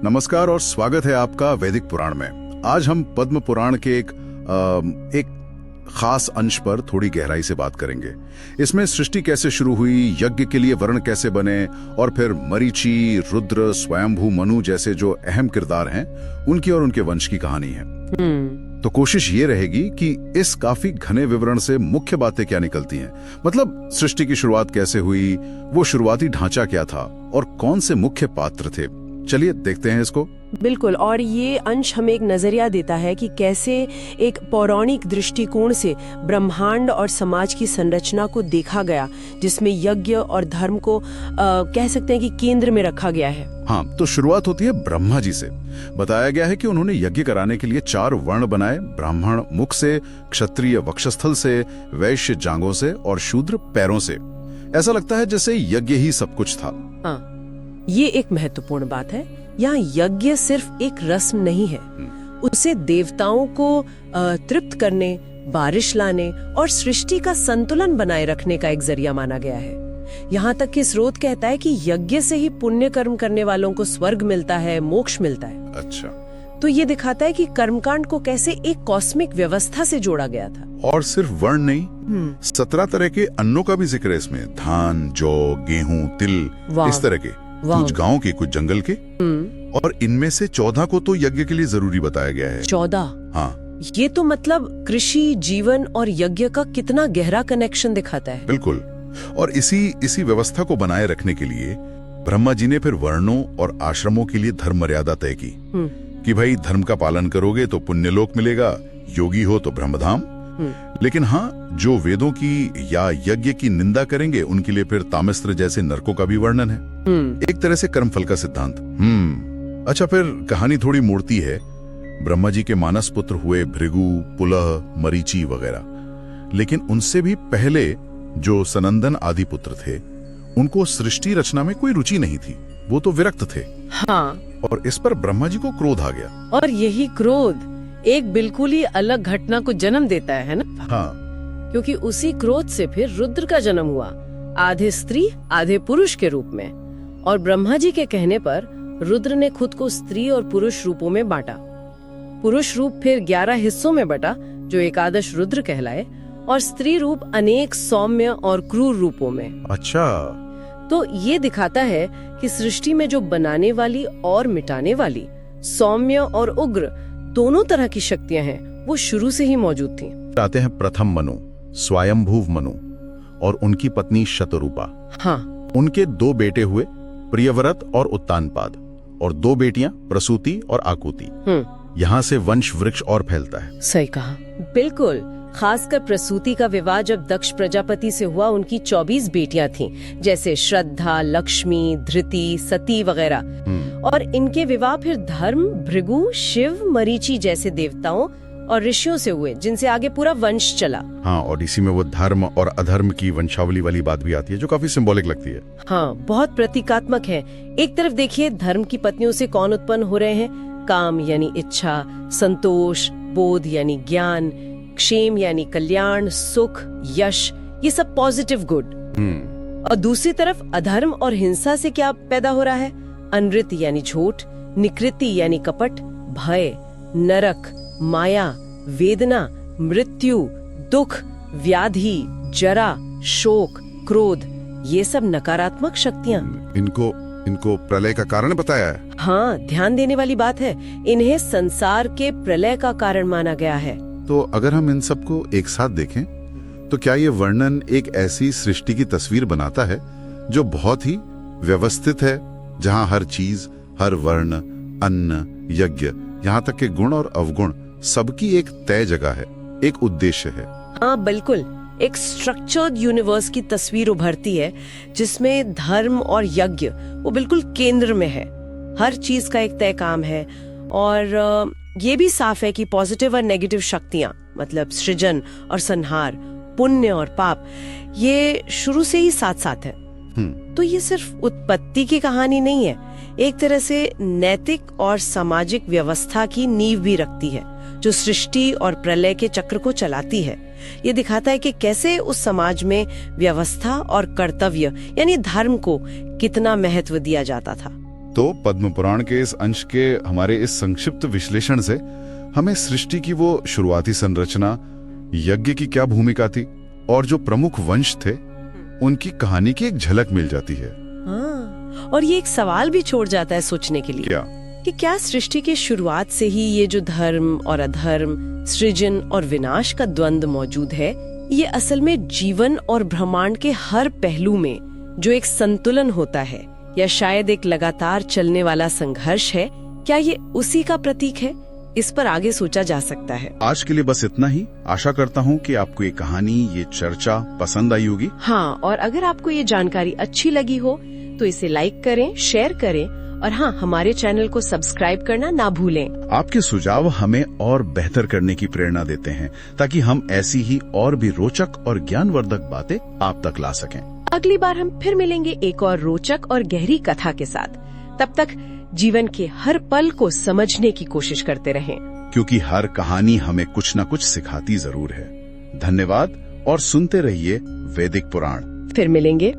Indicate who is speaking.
Speaker 1: नमस्कार और स्वागत है आपका वैदिक पुराण में। आज हम पद्म पुराण के एक खास अंश पर थोड़ी गहराई से बात करेंगे। इसमें सृष्टि कैसे शुरू हुई, यज्ञ के लिए वर्ण कैसे बने और फिर मरीचि, रुद्र, स्वयंभू मनु जैसे जो अहम किरदार हैं उनकी और उनके वंश की कहानी है। तो कोशिश ये रहेगी कि इस काफी घने विवरण से मुख्य बातें क्या निकलती हैं। मतलब सृष्टि की शुरुआत कैसे हुई, वो शुरुआती ढांचा क्या था और कौन से मुख्य पात्र थे। चलिए देखते हैं इसको।
Speaker 2: बिल्कुल, और ये अंश हमें एक नजरिया देता है कि कैसे एक पौराणिक दृष्टिकोण से ब्रह्मांड और समाज की संरचना को देखा गया, जिसमें यज्ञ और धर्म को कह सकते हैं कि केंद्र में रखा गया है।
Speaker 1: हाँ, तो शुरुआत होती है ब्रह्मा जी से। बताया गया है कि उन्होंने यज्ञ कराने के लिए 4 वर्ण बनाए, ब्राह्मण मुख से, क्षत्रिय वक्षस्थल से, वैश्य जांघों से और शूद्र पैरों से। ऐसा लगता है जैसे यज्ञ ही सब कुछ था।
Speaker 2: हाँ, ये एक महत्वपूर्ण बात है। यहाँ यज्ञ सिर्फ एक रस्म नहीं है, उसे देवताओं को तृप्त करने, बारिश लाने और सृष्टि का संतुलन बनाए रखने का एक जरिया माना गया है। यहाँ तक कि स्रोत कहता है कि यज्ञ से ही पुण्य कर्म करने वालों को स्वर्ग मिलता है, मोक्ष मिलता है।
Speaker 1: अच्छा,
Speaker 2: तो ये दिखाता है कि कर्मकांड को कैसे एक कॉस्मिक व्यवस्था से जोड़ा गया था।
Speaker 1: और सिर्फ वर्ण नहीं, 17 तरह के अन्नों का भी जिक्र है इसमें। धान, जौ, गेहूं, तिल, इस तरह के, कुछ गांव के, कुछ जंगल के। और इनमें से 14 को तो यज्ञ के लिए जरूरी बताया गया है।
Speaker 2: 14?
Speaker 1: हाँ,
Speaker 2: ये तो मतलब कृषि, जीवन और यज्ञ का कितना गहरा कनेक्शन दिखाता है।
Speaker 1: बिल्कुल। और इसी व्यवस्था को बनाए रखने के लिए ब्रह्मा जी ने फिर वर्णों और आश्रमों के लिए धर्म मर्यादा तय की कि भाई धर्म का पालन करोगे तो पुण्यलोक मिलेगा, योगी हो तो ब्रह्मधाम। लेकिन हाँ, जो वेदों की या यज्ञ की निंदा करेंगे उनके लिए फिर तामिस्त्र जैसे नरकों का भी वर्णन है। एक तरह से कर्मफल का सिद्धांत। अच्छा, फिर कहानी थोड़ी मोड़ती है। ब्रह्मा जी के मानस पुत्र हुए भृगु, पुलह, मरीचि वगैरह। लेकिन उनसे भी पहले जो सनंदन आदि पुत्र थे, उनको सृष्टि रचना में कोई रुचि नहीं थी, वो तो विरक्त थे।
Speaker 2: हाँ,
Speaker 1: और इस पर ब्रह्मा जी को क्रोध आ गया।
Speaker 2: और यही क्रोध एक बिल्कुल ही अलग घटना को जन्म देता है ना?
Speaker 1: हाँ,
Speaker 2: क्योंकि उसी क्रोध से फिर रुद्र का जन्म हुआ, आधे स्त्री आधे पुरुष के रूप में। और ब्रह्मा जी के कहने पर रुद्र ने खुद को स्त्री और पुरुष रूपों में बांटा। पुरुष रूप फिर 11 हिस्सों में बटा, जो एकादश रुद्र कहलाए, और स्त्री रूप अनेक सौम्य और क्रूर रूपों में।
Speaker 1: अच्छा,
Speaker 2: तो ये दिखाता है कि सृष्टि में जो बनाने वाली और मिटाने वाली, सौम्य और उग्र दोनों तरह की शक्तियां हैं, वो शुरू से ही मौजूद थीं।
Speaker 1: आते हैं प्रथम मनु, स्वयंभू मनु और उनकी पत्नी शतरूपा।
Speaker 2: हाँ,
Speaker 1: उनके 2 बेटे हुए, प्रियव्रत और उत्तानपाद, और 2 बेटियां, प्रसूति और आकुति। यहाँ से वंश वृक्ष और फैलता है।
Speaker 2: सही कहा, बिल्कुल। खासकर प्रसूति का विवाह जब दक्ष प्रजापति से हुआ, उनकी 24 बेटियां थीं, जैसे श्रद्धा, लक्ष्मी, धृति, सती वगैरह। और इनके विवाह फिर धर्म, भृगु, शिव, मरीचि जैसे देवताओं और ऋषियों से हुए, जिनसे आगे पूरा वंश चला।
Speaker 1: हाँ, और इसी में वो धर्म और अधर्म की वंशावली वाली बात भी आती है, जो काफी सिंबॉलिक लगती है।
Speaker 2: हाँ, बहुत प्रतीकात्मक है। एक तरफ देखिए, धर्म की पत्नियों से कौन उत्पन्न हो रहे हैं? काम यानी इच्छा, संतोष, बोध यानी ज्ञान, क्षेम यानी कल्याण, सुख, यश, ये सब पॉजिटिव गुड। और दूसरी तरफ अधर्म और हिंसा से क्या पैदा हो रहा है? अनृत यानी झूठ, निकृति यानी कपट, भय, नरक, माया, वेदना, मृत्यु, दुख, व्याधि, जरा, शोक, क्रोध, ये सब नकारात्मक शक्तियाँ।
Speaker 1: इनको प्रलय का कारण बताया है।
Speaker 2: हाँ, ध्यान देने वाली बात है। इन्हें संसार के प्रलय का कारण माना गया है।
Speaker 1: तो अगर हम इन सबको एक साथ देखें, तो क्या ये वर्णन एक ऐसी सृष्टि की तस्वीर बनाता है जो बहुत ही व्यवस्थित है, जहाँ हर चीज, हर वर्ण, अन्न, यज्ञ, यहाँ तक के गुण और अवगुण, सबकी एक तय जगह है, एक उद्देश्य है।
Speaker 2: हाँ, बिल्कुल। एक स्ट्रक्चर्ड यूनिवर्स की तस्वीर उभरती है, जिसमें धर्म और यज्ञ वो बिल्कुल केंद्र में है। हर चीज का एक तय काम है। और ये भी साफ है कि पॉजिटिव और नेगेटिव शक्तियां, मतलब सृजन और संहार, पुण्य और पाप, ये शुरू से ही साथ साथ है। तो ये सिर्फ उत्पत्ति की कहानी नहीं है, एक तरह से नैतिक और सामाजिक व्यवस्था की नींव भी रखती है, जो सृष्टि और प्रलय के चक्र को चलाती है। ये दिखाता है कि कैसे उस समाज में व्यवस्था और कर्तव्य यानी धर्म को कितना महत्व दिया जाता था।
Speaker 1: तो पद्म पुराण के इस अंश के हमारे इस संक्षिप्त विश्लेषण से हमें सृष्टि की वो शुरुआती संरचना, यज्ञ की क्या भूमिका थी और जो प्रमुख वंश थे उनकी कहानी की एक झलक मिल जाती है।
Speaker 2: हाँ, और ये एक सवाल भी छोड़ जाता है सोचने के लिए कि क्या सृष्टि की शुरुआत से ही ये जो धर्म और अधर्म, सृजन और विनाश का द्वंद्व मौजूद है, ये असल में जीवन और ब्रह्मांड के हर पहलू में जो एक संतुलन होता है या शायद एक लगातार चलने वाला संघर्ष है, क्या ये उसी का प्रतीक है? इस पर आगे सोचा जा सकता है।
Speaker 1: आज के लिए बस इतना ही। आशा करता हूँ कि आपको ये कहानी, ये चर्चा पसंद आई होगी।
Speaker 2: हाँ, और अगर आपको ये जानकारी अच्छी लगी हो तो इसे लाइक करें, शेयर करें और हाँ, हमारे चैनल को सब्सक्राइब करना ना भूलें।
Speaker 1: आपके सुझाव हमें और बेहतर करने की प्रेरणा देते हैं ताकि हम ऐसी ही और भी रोचक और ज्ञानवर्धक बातें आप तक ला सकें।
Speaker 2: अगली बार हम फिर मिलेंगे एक और रोचक और गहरी कथा के साथ। तब तक जीवन के हर पल को समझने की कोशिश करते रहें,
Speaker 1: क्योंकि हर कहानी हमें कुछ न कुछ सिखाती जरूर है। धन्यवाद और सुनते रहिए वैदिक पुराण।
Speaker 2: फिर मिलेंगे।